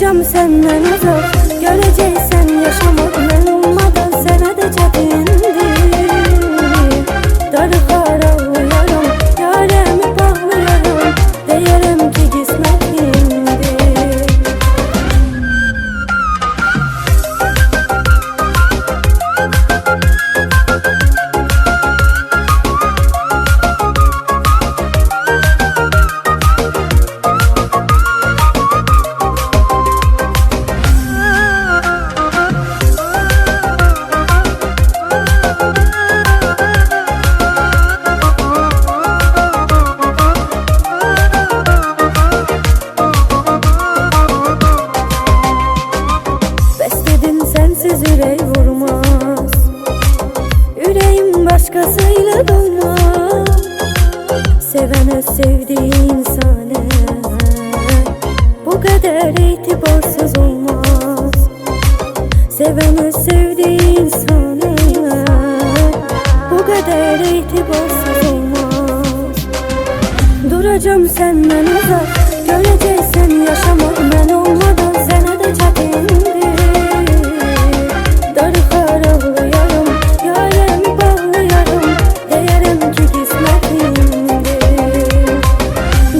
Duracağım senden uzak, göreceksen yaşamak ben olmadan sana da çetindir. Darıkar ağlıyorum, yaremi bağlıyorum, değerim ki kısmetimdir. Sensiz yürek vurmaz, yüreğim başkasıyla dolmaz. Seven öz sevdiği insana bu kadar itibarsız olmaz. Seven öz sevdiği insana bu kadar itibarsız olmaz. Duracağım senden uzak, göreceksen yaşamak ben olmadan sana da çetindir.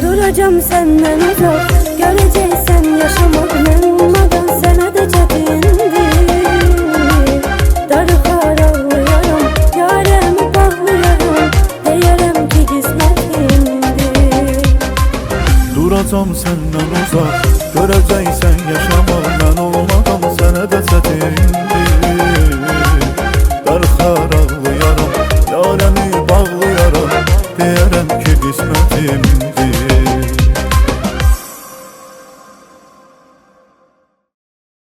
Duracağım senden uzak, göreceksen yaşamak ben olmadan sana da çetindir. Darıkar ağlıyorum, yaremi bağlıyorum, değerim ki kısmetimdir. Duracağım senden uzak, göreceksen yaşamak ben olmadan sana da çetindir.